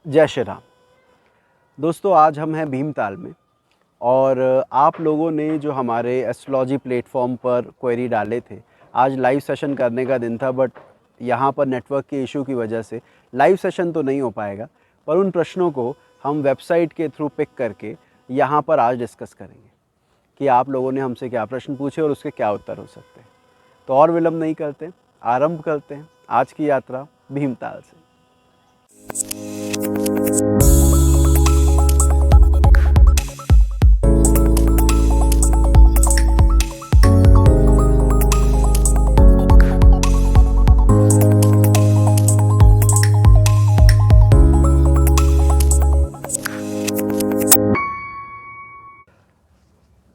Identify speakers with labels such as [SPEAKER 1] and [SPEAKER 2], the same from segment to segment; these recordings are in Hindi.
[SPEAKER 1] जय श्री राम। दोस्तों, आज हम हैं भीमताल में और आप लोगों ने जो हमारे एस्ट्रोलॉजी प्लेटफॉर्म पर क्वेरी डाले थे, आज लाइव सेशन करने का दिन था, बट यहाँ पर नेटवर्क के इशू की वजह से लाइव सेशन तो नहीं हो पाएगा, पर उन प्रश्नों को हम वेबसाइट के थ्रू पिक करके यहाँ पर आज डिस्कस करेंगे कि आप लोगों ने हमसे क्या प्रश्न पूछे और उसके क्या उत्तर हो सकते हैं। तो और विलंब नहीं करते, आरंभ करते हैं आज की यात्रा भीमताल से।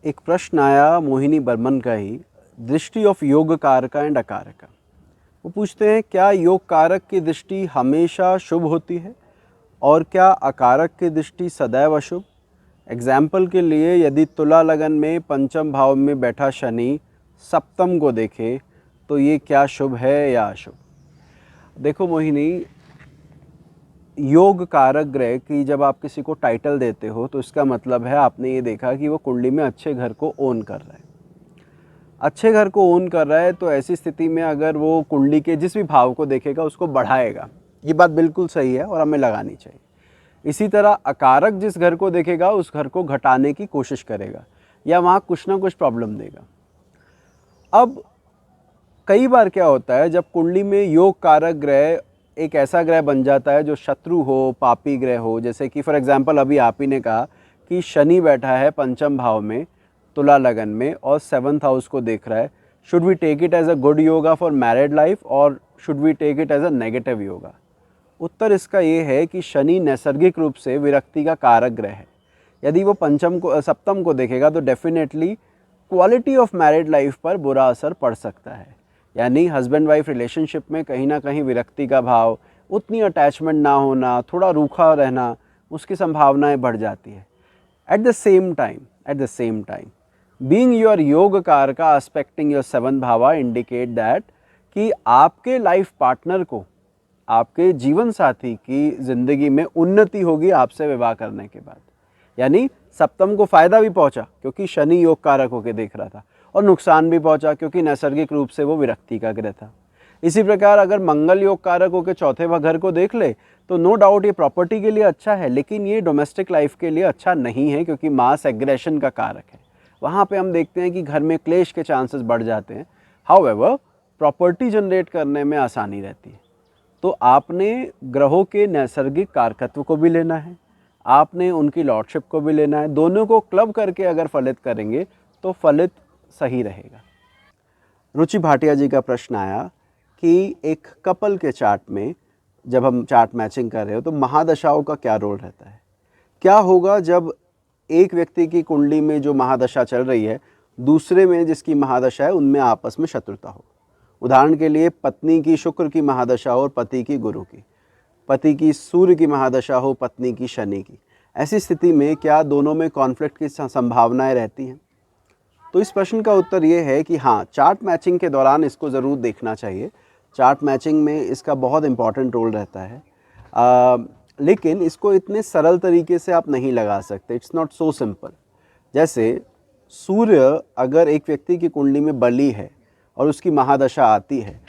[SPEAKER 1] एक प्रश्न आया मोहिनी बर्मन का ही, दृष्टि ऑफ योग कारक एंड अकारक। वो पूछते हैं, क्या योग कारक की दृष्टि हमेशा शुभ होती है और क्या अकारक की दृष्टि सदैव अशुभ? एग्जाम्पल के लिए, यदि तुला लगन में पंचम भाव में बैठा शनि सप्तम को देखे तो ये क्या शुभ है या अशुभ? देखो मोहिनी, योग कारक ग्रह की जब आप किसी को टाइटल देते हो तो इसका मतलब है आपने ये देखा कि वो कुंडली में अच्छे घर को ओन कर रहा है। अच्छे घर को ओन कर रहा है तो ऐसी स्थिति में अगर वो कुंडली के जिस भी भाव को देखेगा उसको बढ़ाएगा। ये बात बिल्कुल सही है और हमें लगानी चाहिए। इसी तरह अकारक जिस घर को देखेगा उस घर को घटाने की कोशिश करेगा या वहाँ कुछ ना कुछ प्रॉब्लम देगा। अब कई बार क्या होता है, जब कुंडली में योग कारक ग्रह एक ऐसा ग्रह बन जाता है जो शत्रु हो, पापी ग्रह हो, जैसे कि फॉर एग्जांपल अभी आप ही ने कहा कि शनि बैठा है पंचम भाव में तुला लगन में और 7th हाउस को देख रहा है। Should we take it as a good yoga for married life और should we take it as a negative yoga? उत्तर इसका ये है कि शनि नैसर्गिक रूप से विरक्ति का कारक ग्रह है। यदि वो सप्तम को देखेगा तो definitely quality of married life पर बुरा असर पड़ सकता है। यानी हस्बैंड वाइफ रिलेशनशिप में कहीं ना कहीं विरक्ति का भाव, उतनी अटैचमेंट ना होना, थोड़ा रूखा रहना, उसकी संभावनाएं बढ़ जाती है। At the same time being your yog karaka aspecting your 7th bhava indicate that कि आपके लाइफ पार्टनर को, आपके जीवन साथी की ज़िंदगी में उन्नति होगी आपसे विवाह करने के बाद। यानी सप्तम को फायदा भी पहुंचा क्योंकि शनि योग कारक होकर देख रहा था, और नुकसान भी पहुंचा क्योंकि नैसर्गिक रूप से वो विरक्ति का ग्रह था। इसी प्रकार अगर मंगल योग कारक होकर चौथे घर को देख ले तो नो डाउट ये प्रॉपर्टी के लिए अच्छा है, लेकिन ये डोमेस्टिक लाइफ के लिए अच्छा नहीं है क्योंकि मास एग्रेशन का कारक है। वहाँ पे हम देखते हैं कि घर में क्लेश के चांसेस बढ़ जाते हैं। हाउएवर प्रॉपर्टी जनरेट करने में आसानी रहती है। तो आपने ग्रहों के नैसर्गिक कारकत्व को भी लेना है, आपने उनकी लॉर्डशिप को भी लेना है। दोनों को क्लब करके अगर फलित करेंगे तो फलित सही रहेगा। रुचि भाटिया जी का प्रश्न आया कि एक कपल के चार्ट में जब हम चार्ट मैचिंग कर रहे हो तो महादशाओं का क्या रोल रहता है? क्या होगा जब एक व्यक्ति की कुंडली में जो महादशा चल रही है, दूसरे में जिसकी महादशा है, उनमें आपस में शत्रुता हो? उदाहरण के लिए, पत्नी की शुक्र की महादशा हो और पति की गुरु की, पति की सूर्य की महादशा हो, पत्नी की शनि की। ऐसी स्थिति में क्या दोनों में कॉन्फ्लिक्ट की संभावनाएं रहती हैं? तो इस प्रश्न का उत्तर ये है कि हाँ, चार्ट मैचिंग के दौरान इसको ज़रूर देखना चाहिए। चार्ट मैचिंग में इसका बहुत इम्पॉर्टेंट रोल रहता है, लेकिन इसको इतने सरल तरीके से आप नहीं लगा सकते। It's not so simple. जैसे सूर्य अगर एक व्यक्ति की कुंडली में बली है और उसकी महादशा आती है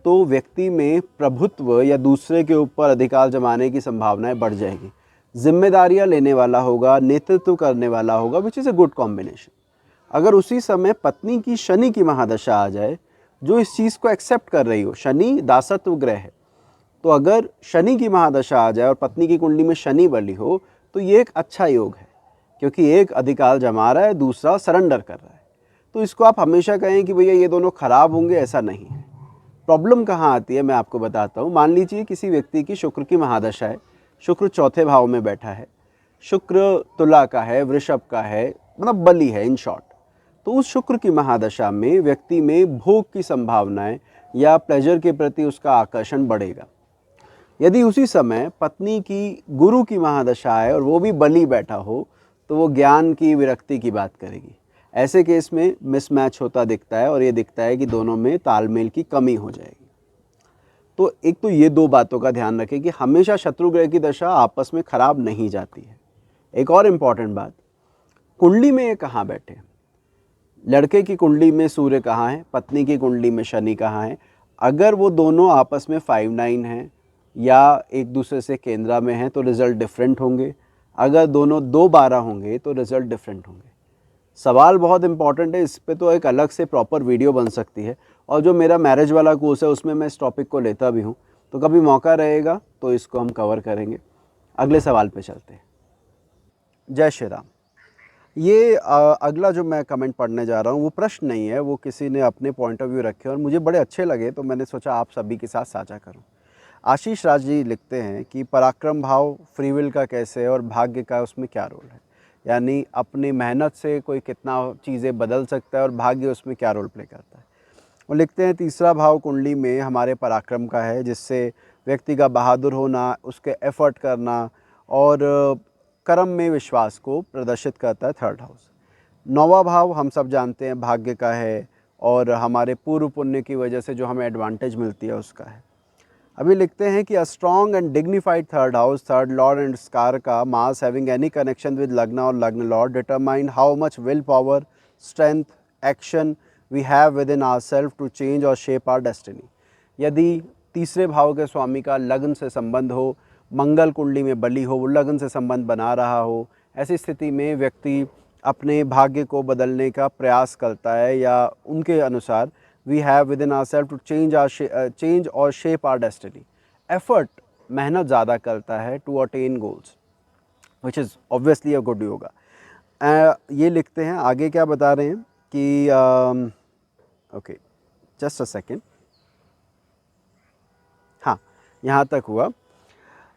[SPEAKER 1] तो व्यक्ति में प्रभुत्व या दूसरे के ऊपर अधिकार जमाने की संभावनाएं बढ़ जाएगी, जिम्मेदारियां लेने वाला होगा, नेतृत्व करने वाला होगा, which is a good combination. अगर उसी समय पत्नी की शनि की महादशा आ जाए जो इस चीज़ को एक्सेप्ट कर रही हो, शनि दासत्व ग्रह है, तो अगर शनि की महादशा आ जाए और पत्नी की कुंडली में शनि बली हो तो ये एक अच्छा योग है क्योंकि एक अधिकार जमा रहा है, दूसरा सरेंडर कर रहा है। तो इसको आप हमेशा कहें कि भैया ये दोनों खराब होंगे, ऐसा नहीं है। प्रॉब्लम कहाँ आती है मैं आपको बताता हूँ। मान लीजिए किसी व्यक्ति की शुक्र की महादशा है, शुक्र चौथे भाव में बैठा है, शुक्र तुला का है, वृषभ का है, मतलब बली है इन शॉर्ट। तो उस शुक्र की महादशा में व्यक्ति में भोग की संभावनाएं या प्लेजर के प्रति उसका आकर्षण बढ़ेगा। यदि उसी समय पत्नी की गुरु की महादशा है और वो भी बली बैठा हो तो वो ज्ञान की, विरक्ति की बात करेगी। ऐसे केस में मिसमैच होता दिखता है और ये दिखता है कि दोनों में तालमेल की कमी हो जाएगी। तो एक तो ये दो बातों का ध्यान रखें कि हमेशा शत्रु ग्रह की दशा आपस में खराब नहीं जाती है। एक और इम्पॉर्टेंट बात, कुंडली में ये कहाँ बैठे, लड़के की कुंडली में सूर्य कहाँ है, पत्नी की कुंडली में शनि कहाँ है। अगर वो दोनों आपस में 5-9 हैं या एक दूसरे से केंद्रा में हैं तो रिज़ल्ट डिफरेंट होंगे। अगर दोनों 2-12 होंगे तो रिज़ल्ट डिफरेंट होंगे। सवाल बहुत इंपॉर्टेंट है, इस पे तो एक अलग से प्रॉपर वीडियो बन सकती है, और जो मेरा मैरिज वाला कोर्स है उसमें मैं इस टॉपिक को लेता भी हूँ, तो कभी मौका रहेगा तो इसको हम कवर करेंगे। अगले सवाल पे चलते हैं। जय श्री राम। ये अगला जो मैं कमेंट पढ़ने जा रहा हूँ वो प्रश्न नहीं है, वो किसी ने अपने पॉइंट ऑफ व्यू रखे और मुझे बड़े अच्छे लगे, तो मैंने सोचा आप सभी के साथ साझा करूँ। आशीष राज जी लिखते हैं कि पराक्रम भाव फ्री विल का कैसे है और भाग्य का उसमें क्या रोल है, यानी अपनी मेहनत से कोई कितना चीज़ें बदल सकता है और भाग्य उसमें क्या रोल प्ले करता है। वो लिखते हैं तीसरा भाव कुंडली में हमारे पराक्रम का है, जिससे व्यक्ति का बहादुर होना, उसके एफर्ट करना और कर्म में विश्वास को प्रदर्शित करता है थर्ड हाउस। नौवां भाव हम सब जानते हैं भाग्य का है और हमारे पूर्व पुण्य की वजह से जो हमें एडवांटेज मिलती है उसका है। अभी लिखते हैं कि a strong and dignified third house, third lord and स्कार का Mars having any connection with lagna और lagna lord determine how much will power, strength, action we have within our self to change और शेप आवर डेस्टिनी। यदि तीसरे भाव के स्वामी का लग्न से संबंध हो, मंगल कुंडली में बली हो, वो लग्न से संबंध बना रहा हो, ऐसी स्थिति में व्यक्ति अपने भाग्य को बदलने का प्रयास करता है, या उनके अनुसार we have within our self to change और शेप आवर डेस्टिनी। एफर्ट, मेहनत ज़्यादा करता है to attain goals, which is obviously a good yoga. ये लिखते हैं आगे क्या बता रहे हैं कि ओके जस्ट अ सेकेंड, हाँ यहाँ तक हुआ।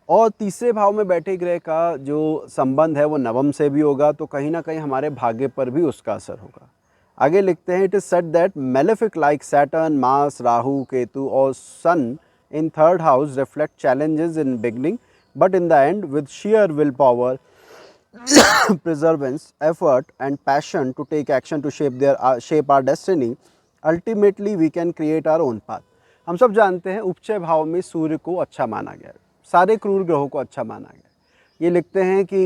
[SPEAKER 1] और तीसरे भाव में बैठे ग्रह का जो संबंध है वो नवम से भी होगा, तो कहीं ना कहीं हमारे भाग्य पर भी उसका असर होगा। आगे लिखते हैं it is said that malefic like Saturn, Mars, Rahu, Ketu और sun in third house reflect challenges in beginning, but in the end with sheer will power, perseverance, effort and passion to take action to shape our destiny, ultimately we can create our own path. हम सब जानते हैं उपचय भाव में सूर्य को अच्छा माना गया है, सारे क्रूर ग्रहों को अच्छा माना गया है। ये लिखते हैं कि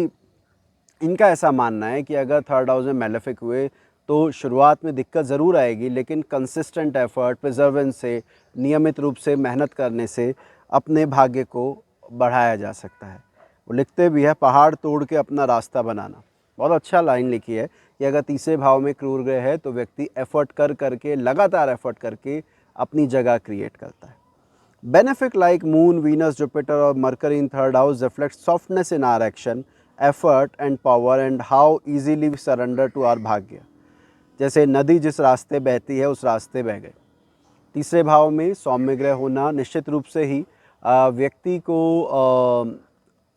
[SPEAKER 1] इनका ऐसा मानना है कि अगर थर्ड हाउस में मेलेफिक हुए तो शुरुआत में दिक्कत ज़रूर आएगी, लेकिन कंसिस्टेंट एफर्ट, प्रिजर्वेंस से, नियमित रूप से मेहनत करने से अपने भाग्य को बढ़ाया जा सकता है। वो लिखते भी है पहाड़ तोड़ के अपना रास्ता बनाना। बहुत अच्छा लाइन लिखी है कि अगर तीसरे भाव में क्रूर ग्रह है तो व्यक्ति एफर्ट करके, लगातार एफर्ट करके अपनी जगह क्रिएट करता है। Benefic like Moon, Venus, Jupiter और Mercury in third house reflect softness in our action, effort and power and how easily we surrender to our भाग्य। जैसे नदी जिस रास्ते बहती है उस रास्ते बह गए। तीसरे भाव में सौम्य ग्रह होना निश्चित रूप से ही व्यक्ति को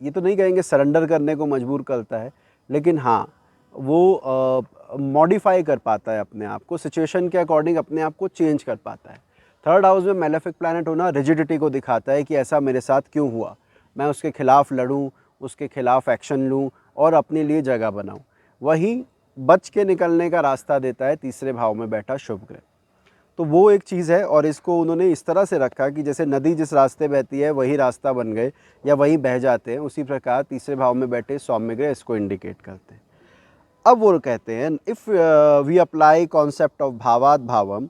[SPEAKER 1] ये तो नहीं कहेंगे सरेंडर करने को मजबूर करता है, लेकिन हाँ वो मॉडिफाई कर पाता है अपने आप को, सिचुएशन के अकॉर्डिंग अपने आप को चेंज कर पाता है। थर्ड हाउस में मेलेफिक प्लैनेट होना रिजिडिटी को दिखाता है कि ऐसा मेरे साथ क्यों हुआ, मैं उसके खिलाफ लड़ूं, उसके खिलाफ एक्शन लूं और अपने लिए जगह बनाऊं। वहीं बच के निकलने का रास्ता देता है तीसरे भाव में बैठा शुभ ग्रह। तो वो एक चीज़ है, और इसको उन्होंने इस तरह से रखा कि जैसे नदी जिस रास्ते बहती है वही रास्ता बन गए या वही बह जाते हैं, उसी प्रकार तीसरे भाव में बैठे सौम्य ग्रह इसको इंडिकेट करते हैं। अब वो कहते हैं if we apply concept of भावात भावम,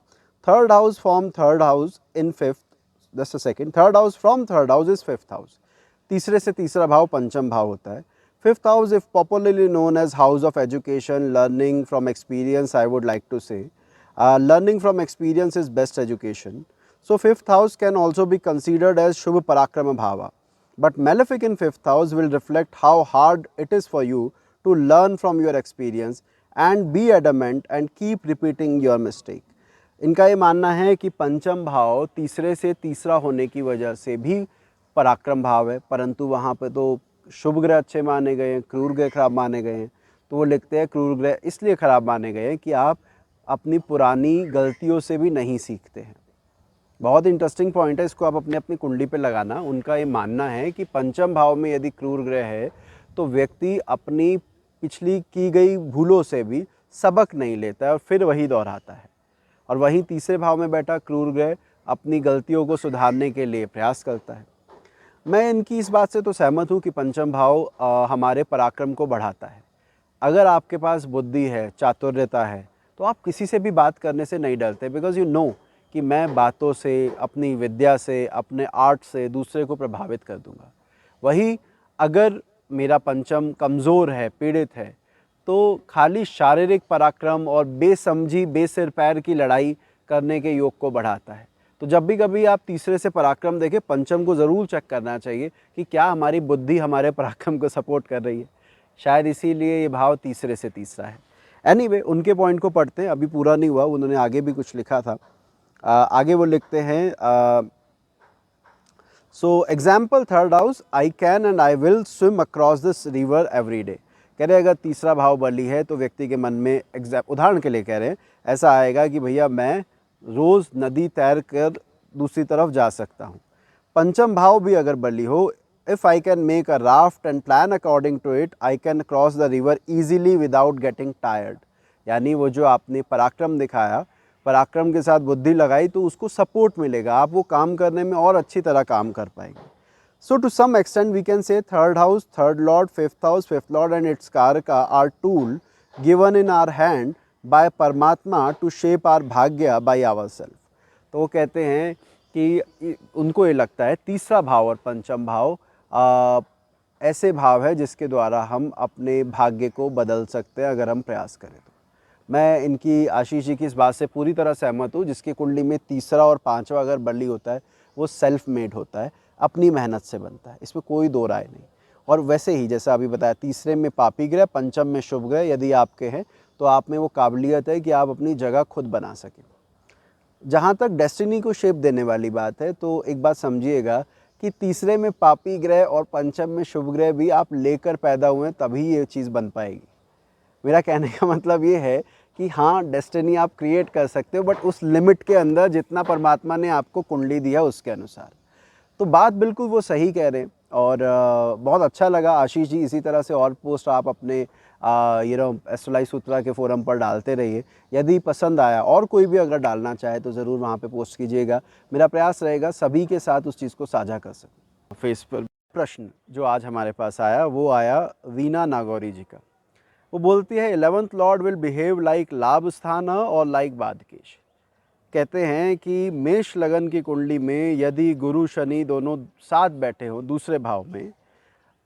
[SPEAKER 1] third house from third house in fifth, just a second, third house from third house is fifth house. तीसरे से तीसरा भाव पंचम भाव होता है। Fifth house if popularly known as house of education, learning from experience, I would like to say learning from experience is best education. So fifth house can also be considered as Shubha Parakrama Bhava. But malefic in fifth house will reflect how hard it is for you to learn from your experience and be adamant and keep repeating your mistake. इनका ये मानना है कि पंचम भाव तीसरे से तीसरा होने की वजह से भी पराक्रम भाव है, परंतु वहाँ पे तो शुभ ग्रह अच्छे माने गए हैं, क्रूर ग्रह खराब माने गए हैं। तो वो लिखते हैं क्रूर ग्रह इसलिए खराब माने गए हैं कि आप अपनी पुरानी गलतियों से भी नहीं सीखते हैं। बहुत इंटरेस्टिंग पॉइंट है, इसको आप अपनी कुंडली पे लगाना। उनका ये मानना है कि पंचम भाव में यदि क्रूर ग्रह है तो व्यक्ति अपनी पिछली की गई भूलों से भी सबक नहीं लेता है और फिर वही दोहराता है। और वहीं तीसरे भाव में बैठा क्रूर ग्रह अपनी गलतियों को सुधारने के लिए प्रयास करता है। मैं इनकी इस बात से तो सहमत हूँ कि पंचम भाव हमारे पराक्रम को बढ़ाता है। अगर आपके पास बुद्धि है, चातुर्यता है, तो आप किसी से भी बात करने से नहीं डरते, बिकॉज़ यू नो कि मैं बातों से, अपनी विद्या से, अपने आर्ट से दूसरे को प्रभावित कर दूंगा। वहीं अगर मेरा पंचम कमज़ोर है, पीड़ित है, तो खाली शारीरिक पराक्रम और बेसमझी, बेसिर पैर की लड़ाई करने के योग को बढ़ाता है। तो जब भी कभी आप तीसरे से पराक्रम देखें, पंचम को ज़रूर चेक करना चाहिए कि क्या हमारी बुद्धि हमारे पराक्रम को सपोर्ट कर रही है। शायद इसीलिए ये भाव तीसरे से तीसरा है। एनीवे, उनके पॉइंट को पढ़ते हैं, अभी पूरा नहीं हुआ, उन्होंने आगे भी कुछ लिखा था। आगे वो लिखते हैं, so example third house, I can and I will swim across this river every day. कह रहे हैं अगर तीसरा भाव बली है तो व्यक्ति के मन में उदाहरण के लिए कह रहे हैं ऐसा आएगा कि भैया मैं रोज़ नदी तैर कर दूसरी तरफ जा सकता हूँ। पंचम भाव भी अगर बली हो, if I can make a raft and plan according to it, I can cross the river easily without getting tired. यानी वो जो आपने पराक्रम दिखाया, पराक्रम के साथ बुद्धि लगाई, तो उसको सपोर्ट मिलेगा, आप वो काम करने में और अच्छी तरह काम कर पाएंगे। So to some extent we can say third house, third lord, fifth house, fifth lord and its karaka are tool given in our hand by Paramatma to shape our bhagya by ourselves। तो वो कहते हैं कि उनको ये लगता है तीसरा भाव और पंचम भाव ऐसे भाव है जिसके द्वारा हम अपने भाग्य को बदल सकते हैं अगर हम प्रयास करें तो। मैं इनकी, आशीष जी की इस बात से पूरी तरह सहमत हूँ। जिसकी कुंडली में तीसरा और पांचवा अगर बली होता है वो सेल्फ मेड होता है, अपनी मेहनत से बनता है, इसमें कोई दो राय नहीं। और वैसे ही जैसा अभी बताया, तीसरे में पापी ग्रह, पंचम में शुभ ग्रह यदि आपके हैं तो आप में वो काबिलियत है कि आप अपनी जगह खुद बना सकें। जहाँ तक डेस्टिनी को शेप देने वाली बात है, तो एक बात समझिएगा कि तीसरे में पापी ग्रह और पंचम में शुभ ग्रह भी आप लेकर पैदा हुए तभी ये चीज़ बन पाएगी। मेरा कहने का मतलब ये है कि हाँ, डेस्टिनी आप क्रिएट कर सकते हो, बट उस लिमिट के अंदर जितना परमात्मा ने आपको कुंडली दिया उसके अनुसार। तो बात बिल्कुल वो सही कह रहे हैं। और बहुत अच्छा लगा आशीष जी, इसी तरह से और पोस्ट आप अपने एस्ट्रोलाइज सूत्रा के फोरम पर डालते रहिए। यदि पसंद आया और कोई भी अगर डालना चाहे तो ज़रूर वहाँ पे पोस्ट कीजिएगा। मेरा प्रयास रहेगा सभी के साथ उस चीज़ को साझा कर सकूँ। फेस पर प्रश्न जो आज हमारे पास आया वो आया वीना नागौरी जी का। वो बोलती है 11th Lord will behave like लाभ स्थान और लाइक बादकेश। कहते हैं कि मेष लगन की कुंडली में यदि गुरु शनि दोनों साथ बैठे हों दूसरे भाव में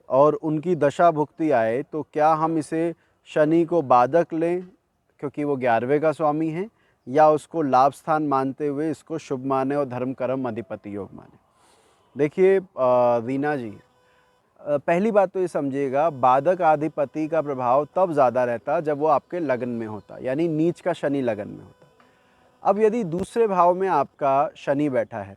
[SPEAKER 1] और उनकी दशा भुक्ति आए, तो क्या हम इसे शनि को बाधक लें क्योंकि वो 11वें का स्वामी है, या उसको लाभ स्थान मानते हुए इसको शुभ माने और धर्म कर्म अधिपति योग माने। देखिए वीना जी, पहली बात तो ये समझिएगा, बाधक अधिपति का प्रभाव तब ज़्यादा रहता जब वो आपके लगन में होता, यानी नीच का शनि लगन में होता। अब यदि दूसरे भाव में आपका शनि बैठा है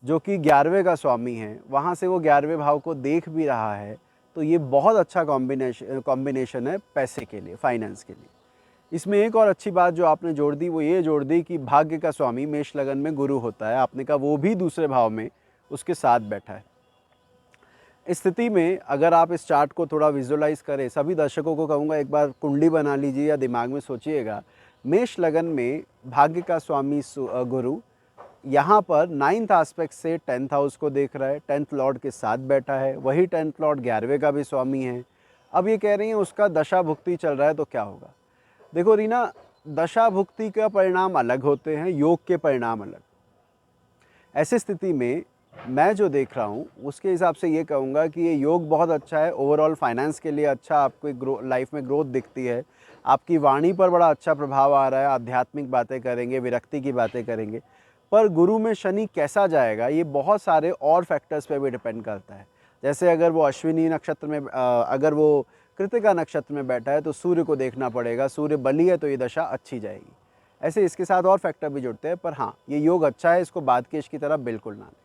[SPEAKER 1] जो कि 11वें का स्वामी है, वहाँ से वो 11वें भाव को देख भी रहा है, तो ये बहुत अच्छा कॉम्बिनेशन है पैसे के लिए, फाइनेंस के लिए। इसमें एक और अच्छी बात जो आपने जोड़ दी वो ये जोड़ दी कि भाग्य का स्वामी मेष लगन में गुरु होता है। आपने कहा वो भी दूसरे भाव में उसके साथ बैठा है। इस स्थिति में अगर आप इस चार्ट को थोड़ा विजुअलाइज करें, सभी दर्शकों को कहूँगा एक बार कुंडली बना लीजिए या दिमाग में सोचिएगा, मेष लगन में भाग्य का स्वामी गुरु यहाँ पर 9th एस्पेक्ट से 10th हाउस को देख रहा है, 10th लॉर्ड के साथ बैठा है, वही 10th लॉर्ड 11वें का भी स्वामी है। अब ये कह रही हैं उसका दशा भुक्ति चल रहा है तो क्या होगा। देखो रीना, दशा भुक्ति का परिणाम अलग होते हैं, योग के परिणाम अलग। ऐसी स्थिति में मैं जो देख रहा हूँ उसके हिसाब से ये कहूँगा कि ये योग बहुत अच्छा है, ओवरऑल फाइनेंस के लिए अच्छा, आपको लाइफ में ग्रोथ दिखती है, आपकी वाणी पर बड़ा अच्छा प्रभाव आ रहा है, आध्यात्मिक बातें करेंगे, विरक्ति की बातें करेंगे। पर गुरु में शनि कैसा जाएगा ये बहुत सारे और फैक्टर्स पे भी डिपेंड करता है। जैसे अगर वो अश्विनी नक्षत्र में, अगर वो कृतिका नक्षत्र में बैठा है तो सूर्य को देखना पड़ेगा, सूर्य बली है तो ये दशा अच्छी जाएगी। ऐसे इसके साथ और फैक्टर भी जुड़ते हैं, पर हाँ ये योग अच्छा है, इसको बादकेश की तरह बिल्कुल ना लें।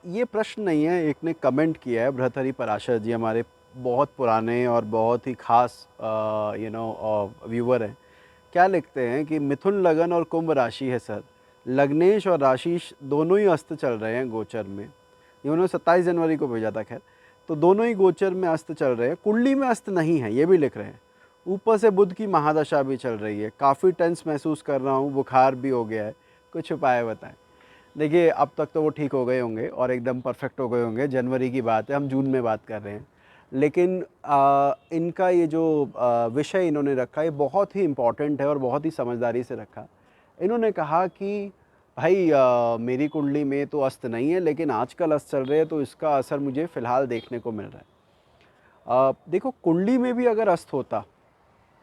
[SPEAKER 1] ये प्रश्न नहीं है, एक ने कमेंट किया है, भृतहरि पराशर जी हमारे बहुत पुराने और बहुत ही खास व्यूवर हैं। क्या लिखते हैं कि मिथुन लगन और कुंभ राशि है सर, लग्नेश और राशिश दोनों ही अस्त चल रहे हैं गोचर में। ये उन्होंने 27 जनवरी को भेजा था, खैर तो दोनों ही गोचर में अस्त चल रहे हैं, कुंडली में अस्त नहीं है ये भी लिख रहे हैं। ऊपर से बुध की महादशा भी चल रही है, काफ़ी टेंस महसूस कर रहा हूँ, बुखार भी हो गया है, कुछ उपाय बताएं। देखिए अब तक तो वो ठीक हो गए होंगे और एकदम परफेक्ट हो गए होंगे, जनवरी की बात है, हम जून में बात कर रहे हैं। लेकिन इनका ये जो विषय इन्होंने रखा, ये बहुत ही इम्पॉर्टेंट है और बहुत ही समझदारी से रखा। इन्होंने कहा कि भाई मेरी कुंडली में तो अस्त नहीं है, लेकिन आजकल अस्त चल रहे हैं, तो इसका असर मुझे फ़िलहाल देखने को मिल रहा है। देखो कुंडली में भी अगर अस्त होता,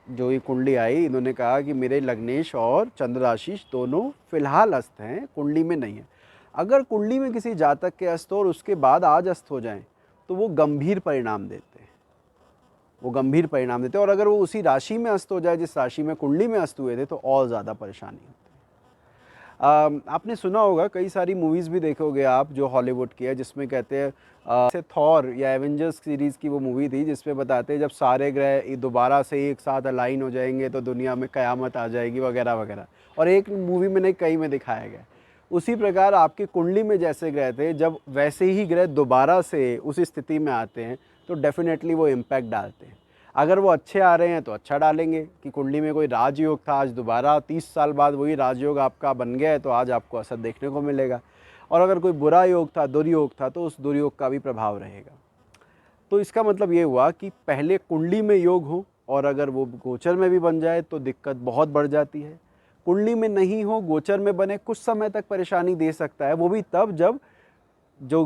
[SPEAKER 1] जो ये कुंडली आई, इन्होंने कहा कि मेरे लग्नेश और चंद्र आशीष दोनों फ़िलहाल अस्त हैं, कुंडली में नहीं है। अगर कुंडली में किसी जातक के अस्त हो और उसके बाद आज अस्त हो जाएं, तो वो गंभीर परिणाम देते हैं, वो गंभीर परिणाम देते हैं। और अगर वो उसी राशि में अस्त हो जाए जिस राशि में कुंडली में अस्त हुए थे, तो और ज़्यादा परेशानी होती है। आपने सुना होगा, कई सारी मूवीज़ भी देखोगे आप जो हॉलीवुड की है, जिसमें कहते हैं जैसे थॉर या एवेंजर्स सीरीज़ की वो मूवी थी, जिसमें बताते हैं जब सारे ग्रह दोबारा से एक साथ अलाइन हो जाएंगे तो दुनिया में क़यामत आ जाएगी वगैरह वगैरह। और एक मूवी में नहीं, कई में दिखाया गया। उसी प्रकार आपकी कुंडली में जैसे ग्रह थे, जब वैसे ही ग्रह दोबारा से उस स्थिति में आते हैं तो डेफिनेटली वो इम्पैक्ट डालते हैं। अगर वो अच्छे आ रहे हैं तो अच्छा डालेंगे कि कुंडली में कोई राजयोग था, आज दोबारा 30 साल बाद वही राजयोग आपका बन गया है, तो आज आपको असर देखने को मिलेगा। और अगर कोई बुरा योग था, दुर्योग था, तो उस दुर्योग का भी प्रभाव रहेगा। तो इसका मतलब ये हुआ कि पहले कुंडली में योग हो, और अगर वो गोचर में भी बन जाए तो दिक्कत बहुत बढ़ जाती है। कुंडली में नहीं हो, गोचर में बने, कुछ समय तक परेशानी दे सकता है, वो भी तब जब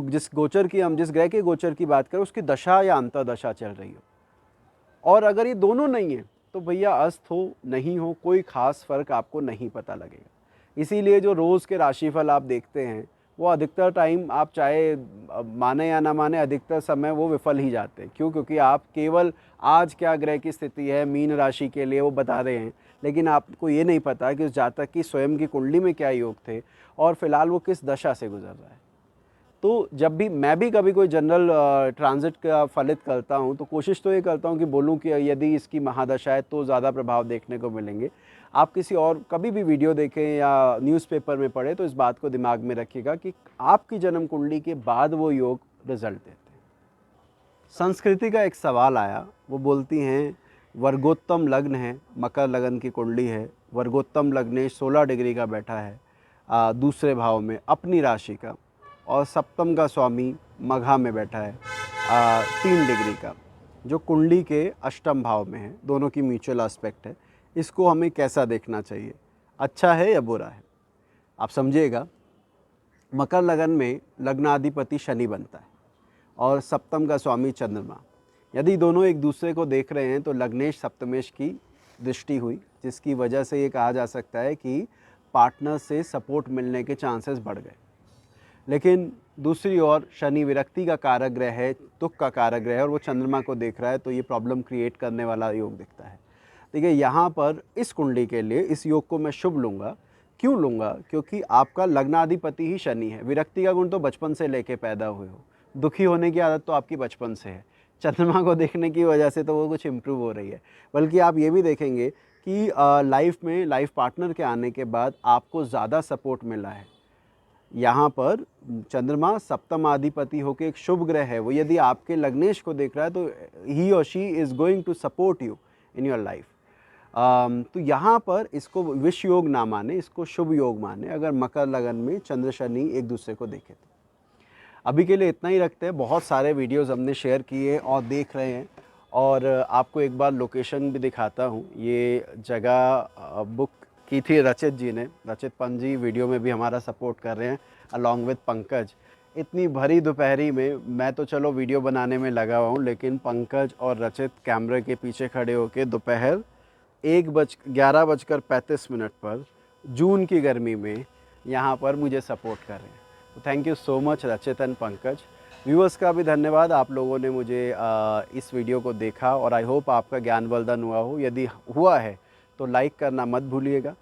[SPEAKER 1] जिस गोचर की, हम जिस ग्रह के गोचर की बात करें, उसकी दशा या अंतर्दशा चल रही हो। और अगर ये दोनों नहीं है तो भैया अस्त हो नहीं हो, कोई ख़ास फ़र्क आपको नहीं पता लगेगा। इसीलिए जो रोज़ के राशिफल आप देखते हैं, वो अधिकतर टाइम, आप चाहे माने या ना माने, अधिकतर समय वो विफल ही जाते हैं। क्यों? क्योंकि आप केवल आज क्या ग्रह की स्थिति है मीन राशि के लिए वो बता रहे हैं, लेकिन आपको ये नहीं पता कि उस जातक की स्वयं की कुंडली में क्या योग थे और फिलहाल वो किस दशा से गुजर रहा है। तो जब भी मैं भी कभी कोई जनरल ट्रांजिट का फलित करता हूँ, तो कोशिश तो ये करता हूँ कि बोलूँ कि यदि इसकी महादशा है तो ज़्यादा प्रभाव देखने को मिलेंगे। आप किसी और कभी भी वीडियो देखें या न्यूज़पेपर में पढ़ें, तो इस बात को दिमाग में रखिएगा कि आपकी जन्म कुंडली के बाद वो योग रिजल्ट देते हैं। संस्कृति का एक सवाल आया, वो बोलती हैं वर्गोत्तम लग्न है, मकर लगन की कुंडली है, वर्गोत्तम लग्नेश 16 डिग्री का बैठा है दूसरे भाव में अपनी राशि का, और सप्तम का स्वामी मघा में बैठा है 3 डिग्री का, जो कुंडली के अष्टम भाव में है। दोनों की म्यूचुअल एस्पेक्ट है। इसको हमें कैसा देखना चाहिए, अच्छा है या बुरा है? आप समझिएगा, मकर लगन में लग्नाधिपति शनि बनता है और सप्तम का स्वामी चंद्रमा। यदि दोनों एक दूसरे को देख रहे हैं तो लग्नेश सप्तमेश की दृष्टि हुई, जिसकी वजह से ये कहा जा सकता है कि पार्टनर से सपोर्ट मिलने के चांसेस बढ़ गए। लेकिन दूसरी ओर शनि विरक्ति का कारक ग्रह है, दुख का कारक ग्रह है, और वो चंद्रमा को देख रहा है, तो ये प्रॉब्लम क्रिएट करने वाला योग दिखता है। देखिए यहाँ पर इस कुंडली के लिए इस योग को मैं शुभ लूँगा। क्यों लूँगा? क्योंकि आपका लग्नाधिपति ही शनि है। विरक्ति का गुण तो बचपन से लेके पैदा हुए हो, दुखी होने की आदत तो आपकी बचपन से है। चंद्रमा को देखने की वजह से तो वो कुछ इम्प्रूव हो रही है। बल्कि आप ये भी देखेंगे कि लाइफ में लाइफ पार्टनर के आने के बाद आपको ज़्यादा सपोर्ट मिला है। यहाँ पर चंद्रमा सप्तमाधिपति होकर एक शुभ ग्रह है, वो यदि आपके लग्नेश को देख रहा है तो ही और she is going to support you in your life. तो यहाँ पर इसको विष योग ना माने, इसको शुभ योग माने, अगर मकर लगन में चंद्र शनि एक दूसरे को देखे तो। अभी के लिए इतना ही रखते हैं। बहुत सारे वीडियोस हमने शेयर किए और देख रहे हैं, और आपको एक बार लोकेशन भी दिखाता हूँ। ये जगह बुक की थी रचित जी ने, रचित पंत जी वीडियो में भी हमारा सपोर्ट कर रहे हैं अलॉन्ग विद पंकज। इतनी भरी दोपहरी में मैं तो चलो वीडियो बनाने में लगा हुआ हूँ, लेकिन पंकज और रचित कैमरे के पीछे खड़े होकर दोपहर 11:35 पर जून की गर्मी में यहाँ पर मुझे सपोर्ट कर रहे हैं। तो थैंक यू सो मच रचित एंड पंकज। व्यूअर्स का भी धन्यवाद, आप लोगों ने मुझे इस वीडियो को देखा, और आई होप आपका ज्ञानवर्धन हुआ हो। यदि हुआ है तो लाइक करना मत भूलिएगा।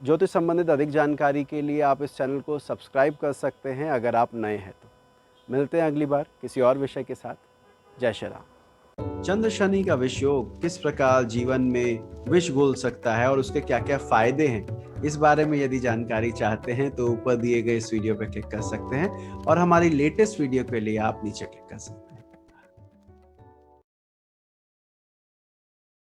[SPEAKER 1] ज्योतिष संबंधित अधिक जानकारी के लिए आप इस चैनल को सब्सक्राइब कर सकते हैं अगर आप नए हैं तो। मिलते हैं अगली बार किसी और विषय के साथ। जय श्री राम। चंद्र शनि का विष योग किस प्रकार जीवन में विष घोल सकता है और उसके क्या क्या फायदे हैं, इस बारे में यदि जानकारी चाहते हैं तो ऊपर दिए गए इस वीडियो पर क्लिक कर सकते हैं, और हमारी लेटेस्ट वीडियो के लिए आप नीचे क्लिक कर सकते हैं।